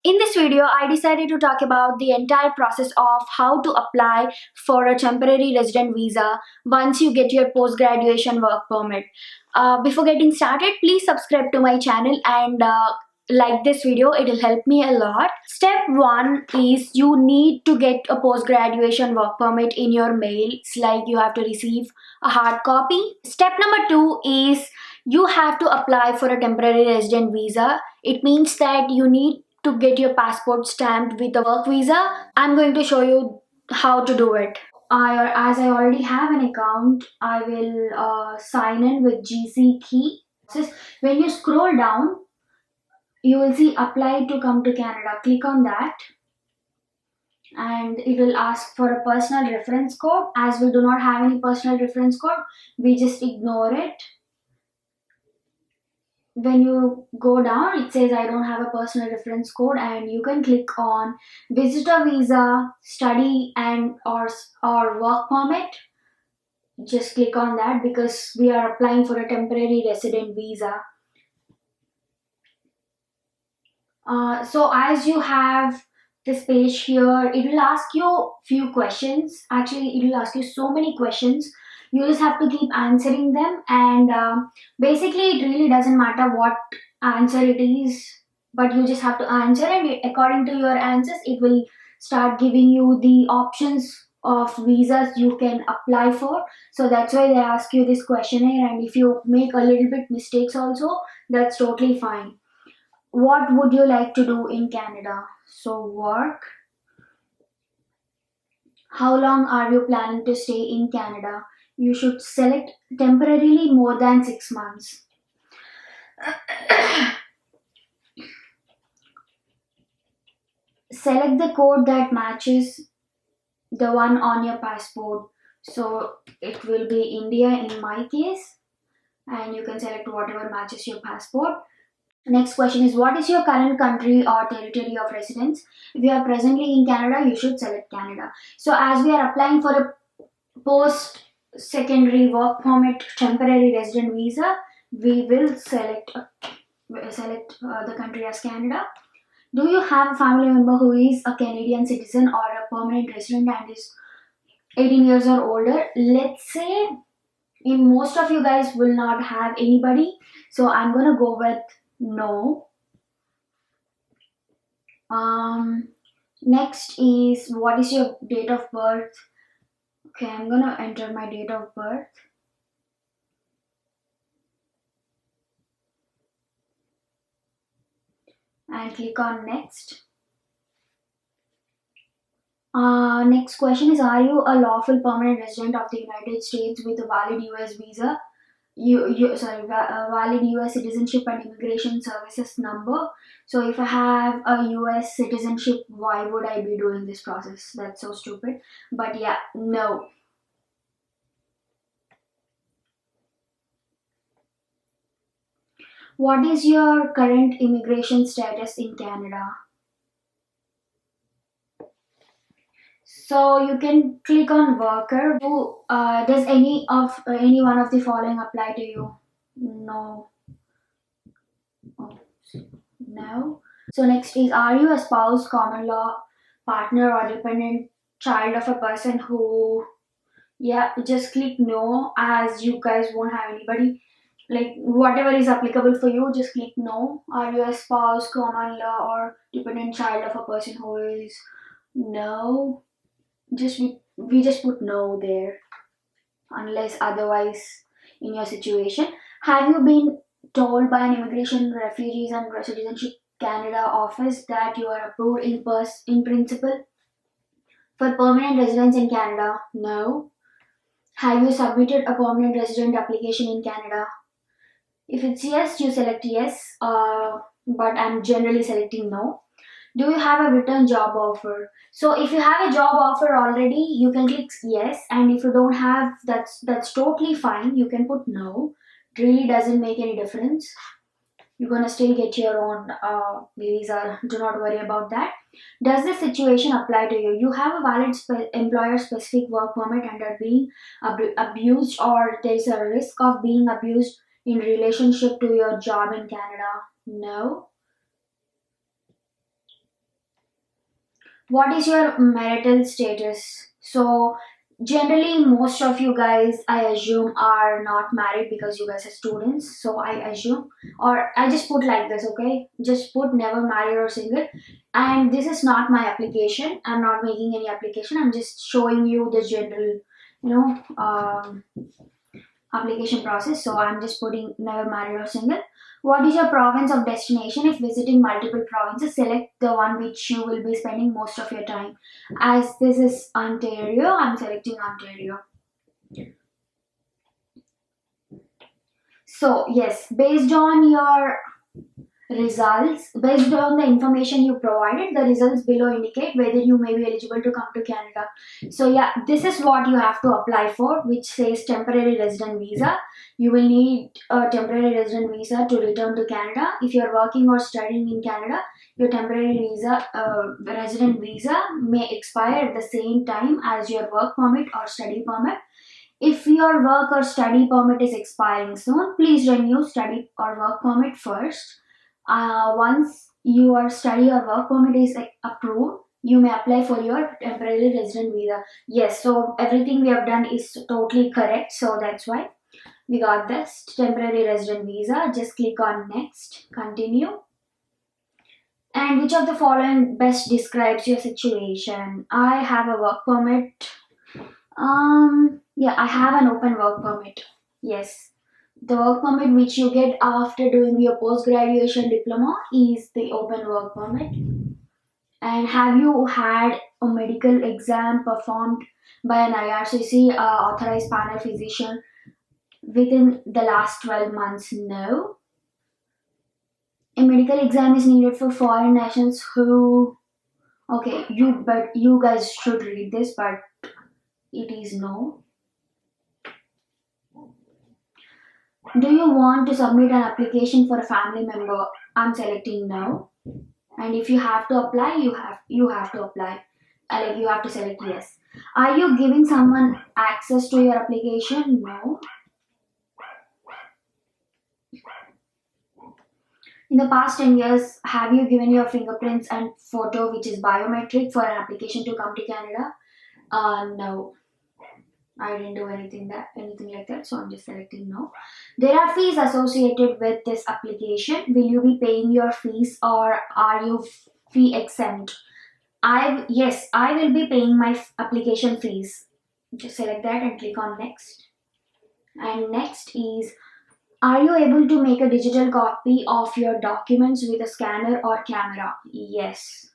In this video, I decided to talk about the entire process of how to apply for a temporary resident visa once you get your post-graduation work permit. Before getting started, please subscribe to my channel and like this video. It will help me a lot. Step 1 is you need to get a post-graduation work permit in your mail. It's like you have to receive a hard copy. Step number 2 is you have to apply for a temporary resident visa. It means that you need to get your passport stamped with a work visa. I'm going to show you how to do it. As I already have an account, I will sign in with GC key. When you scroll down, you will see apply to come to Canada. Click on that and it will ask for a personal reference code. As we do not have any personal reference code, we just ignore it. When you go down, it says I don't have a personal reference code, and you can click on visitor visa, study and or work permit. Just click on that because we are applying for a temporary resident visa. So as you have this page here, it will ask you few questions. Actually, it will ask you so many questions. You just have to keep answering them, and basically it really doesn't matter what answer it is, but you just have to answer, and according to your answers it will start giving you the options of visas you can apply for. So that's why they ask you this questionnaire, and if you make a little bit mistakes also, that's totally fine. What would you like to do in Canada? So work. How long are you planning to stay in Canada? You should select temporarily more than 6 months. Select the code that matches the one on your passport. So it will be India in my case, and you can select whatever matches your passport. Next question is, what is your current country or territory of residence? If you are presently in Canada, you should select Canada. So as we are applying for a post secondary work permit temporary resident visa, we will select the country as Canada. Do you have a family member who is a Canadian citizen or a permanent resident and is 18 years or older? Let's say in most of you guys will not have anybody, so I'm gonna go with no. Next is, what is your date of birth? Okay, I'm gonna enter my date of birth. And click on next. Next question is, are you a lawful permanent resident of the United States with a valid US visa? Valid US citizenship and immigration services number. So if I have a US citizenship, why would I be doing this process? That's so stupid. But yeah, no. What is your current immigration status in Canada? So you can click on worker. Does any one of the following apply to you? No. Oh, no. So next is, are you a spouse, common law, partner or dependent child of a person who, yeah, just click no, as you guys won't have anybody. Like whatever is applicable for you, just click no. Are you a spouse, common law or dependent child of a person who is, no. We just put no there unless otherwise in your situation. Have you been told by an immigration, refugees and citizenship Canada office that you are approved in principle for permanent residence in Canada? No. Have you submitted a permanent resident application in Canada? If it's yes, you select yes, but I'm generally selecting no. Do you have a written job offer? So if you have a job offer already, you can click yes, and if you don't have, that's totally fine. You can put no. It really doesn't make any difference. You're gonna still get your own visa. Do not worry about that. Does this situation apply to you? You have a valid employer-specific work permit and are being abused, or there is a risk of being abused in relationship to your job in Canada? No. What is your marital status? So generally most of you guys, I assume, are not married because you guys are students. So I assume, or I just put like this, okay? Just put never married or single. And this is not my application. I'm not making any application. I'm just showing you the general, you know, application process. So I'm just putting never married or single. What is your province of destination? If visiting multiple provinces, select the one which you will be spending most of your time. As this is Ontario, I'm selecting Ontario. So yes, based on your results, based on the information you provided, the results below indicate whether you may be eligible to come to Canada. So yeah, this is what you have to apply for, which says temporary resident visa. You will need a temporary resident visa to return to Canada. If you're working or studying in Canada, your temporary visa, resident visa may expire at the same time as your work permit or study permit. If your work or study permit is expiring soon, please renew study or work permit first. Once your study or work permit is approved, you may apply for your temporary resident visa. Yes, so everything we have done is totally correct. So that's why we got this temporary resident visa. Just click on next, continue. And which of the following best describes your situation? I have a work permit. Yeah, I have an open work permit. Yes. The work permit which you get after doing your post graduation diploma is the open work permit. And have you had a medical exam performed by an IRCC authorized panel physician within the last 12 months? No. A medical exam is needed for foreign nationals who, okay, you guys should read this, but it is no. Do you want to submit an application for a family member? I'm selecting no. And if you have to apply, you have to apply. Like you have to select yes. Are you giving someone access to your application? No. In the past 10 years, have you given your fingerprints and photo, which is biometric, for an application to come to Canada? No. I didn't do anything like that, so I'm just selecting no. There are fees associated with this application. Will you be paying your fees or are you fee exempt? I will be paying my application fees. Just select that and click on next. And next is, are you able to make a digital copy of your documents with a scanner or camera? Yes.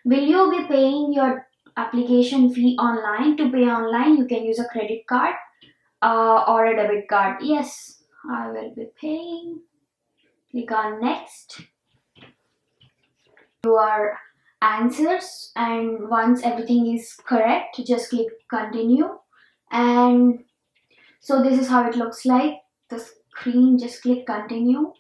Will you be paying your application fee online? To pay online, you can use a credit card or a debit card. Yes, I will be paying. Click on next. Your answers, and once everything is correct, just click continue. And so this is how it looks like. The screen, just click continue.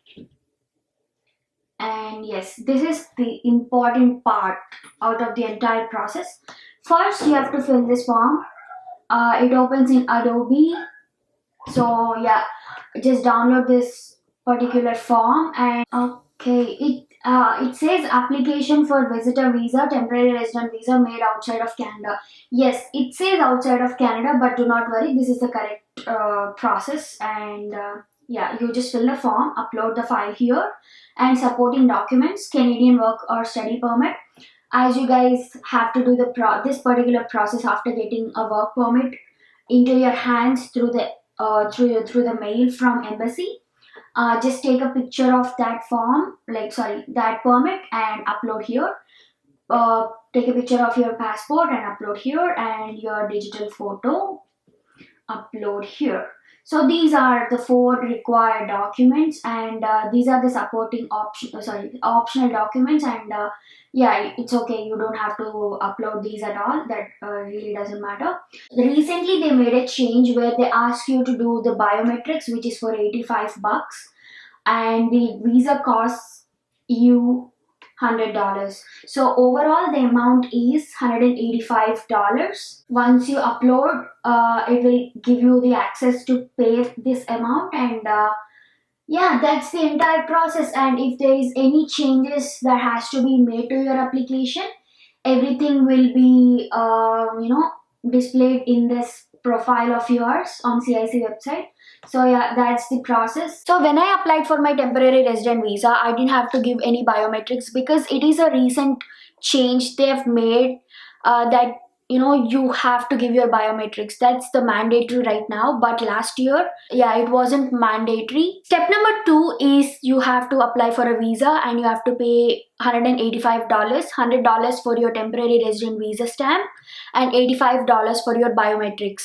And yes, this is the important part out of the entire process. First, you have to fill this form. It opens in Adobe. So yeah, just download this particular form. And okay, it says application for visitor visa, temporary resident visa made outside of Canada. Yes, it says outside of Canada, but do not worry, this is the correct process. And yeah, you just fill the form, upload the file here, and supporting documents, Canadian work or study permit. As you guys have to do this particular process after getting a work permit into your hands through the mail from embassy. Just take a picture of that that permit, and upload here. Take a picture of your passport and upload here, and your digital photo, upload here. So these are the 4 required documents, and these are the supporting optional documents. And yeah, it's okay, you don't have to upload these at all. That really doesn't matter. Recently they made a change where they ask you to do the biometrics, which is for $85, and the visa costs you $100. So overall the amount is $185. Once you upload, it will give you the access to pay this amount. And Yeah, that's the entire process. And if there is any changes that has to be made to your application, everything will be displayed in this profile of yours on CIC website. So yeah, that's the process. So when I applied for my temporary resident visa, I didn't have to give any biometrics because it is a recent change they've made, that you have to give your biometrics. That's the mandatory right now, but last year, yeah, it wasn't mandatory. Step number 2 is you have to apply for a visa and you have to pay $185, $100 for your temporary resident visa stamp and $85 for your biometrics.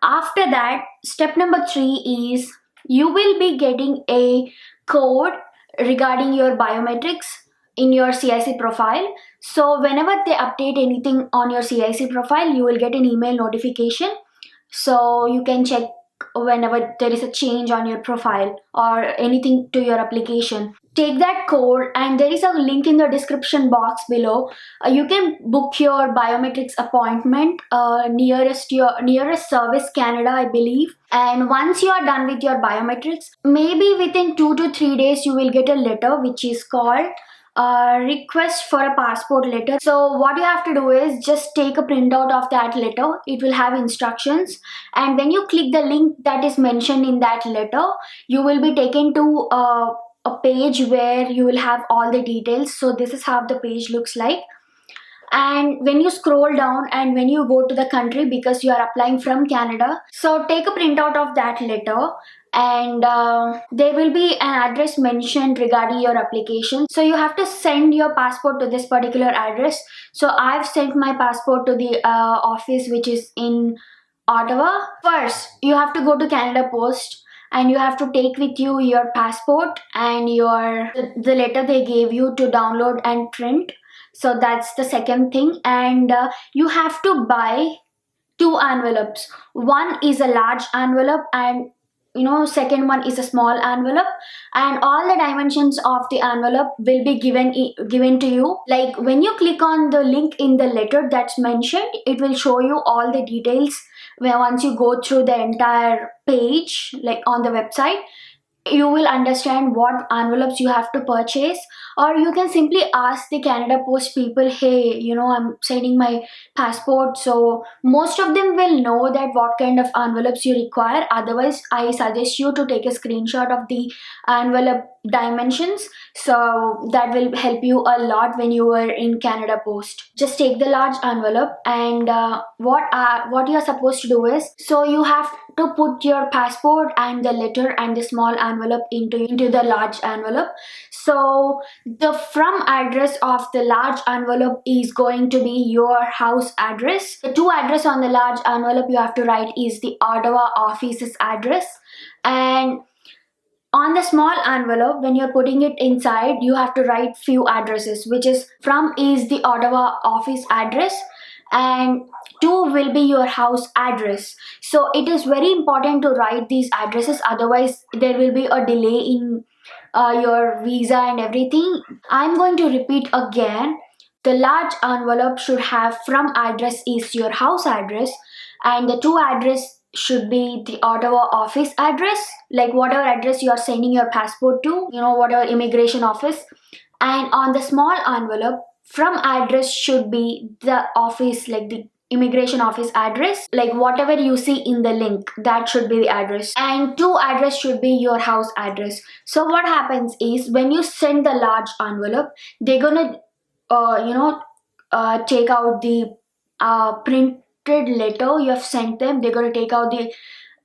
After that, step number 3 is you will be getting a code regarding your biometrics in your CIC profile. So whenever they update anything on your CIC profile, you will get an email notification, so you can check whenever there is a change on your profile or anything to your application. Take that code, and there is a link in the description box below. You can book your biometrics appointment nearest your nearest service Canada, I believe. And once you are done with your biometrics, maybe within 2 to 3 days you will get a letter which is called request for a passport letter. So what you have to do is just take a printout of that letter. It will have instructions, and when you click the link that is mentioned in that letter, you will be taken to a page where you will have all the details. So this is how the page looks like. And when you scroll down and when you go to the country, because you are applying from Canada, so take a printout of that letter, and there will be an address mentioned regarding your application. So you have to send your passport to this particular address. So I've sent my passport to the office which is in Ottawa. First, you have to go to Canada Post and you have to take with you your passport and the letter they gave you to download and print. So that's the second thing. And you have to buy two envelopes. One is a large envelope, and second one is a small envelope, and all the dimensions of the envelope will be given to you. Like when you click on the link in the letter that's mentioned, it will show you all the details. Where once you go through the entire page, like on the website, you will understand what envelopes you have to purchase. Or you can simply ask the Canada Post people, hey, I'm sending my passport. So most of them will know that what kind of envelopes you require. Otherwise, I suggest you to take a screenshot of the envelope dimensions, so that will help you a lot when you are in Canada Post. Just take the large envelope, and what you are supposed to do is, so you have to put your passport and the letter and the small envelope into the large envelope. So the from address of the large envelope is going to be your house address. The two address on the large envelope you have to write is the Ottawa office's address. And on the small envelope, when you're putting it inside, you have to write few addresses, which is from is the Ottawa office address, and 2 will be your house address. So it is very important to write these addresses, otherwise there will be a delay in your visa and everything. I'm going to repeat again. The large envelope should have from address is your house address, and the two address should be the Ottawa office address, like whatever address you are sending your passport to, whatever immigration office. And on the small envelope, from address should be the office, like the immigration office address, like whatever you see in the link, that should be the address. And two address should be your house address. So what happens is, when you send the large envelope, they're gonna take out the printed letter you have sent them. They're gonna take out the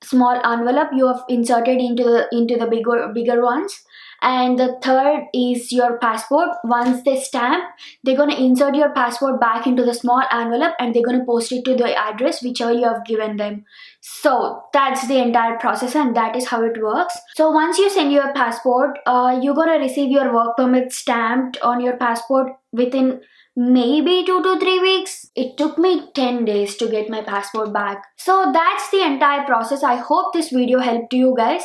small envelope you have inserted into the bigger ones. And the third is your passport. Once they stamp, they're going to insert your passport back into the small envelope, and they're going to post it to the address whichever you have given them. So that's the entire process, and that is how it works. So once you send your passport, you're going to receive your work permit stamped on your passport within maybe 2 to 3 weeks. It took me 10 days to get my passport back. So that's the entire process. I hope this video helped you guys.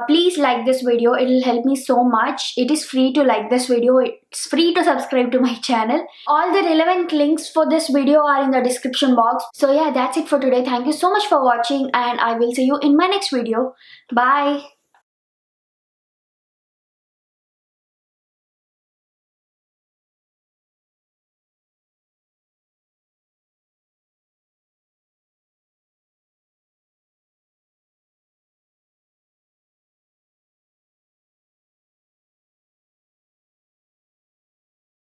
Please like this video. It will help me so much. It is free to like this video. It's free to subscribe to my channel. All the relevant links for this video are in the description box. So yeah, that's it for today. Thank you so much for watching, and I will see you in my next video. Bye.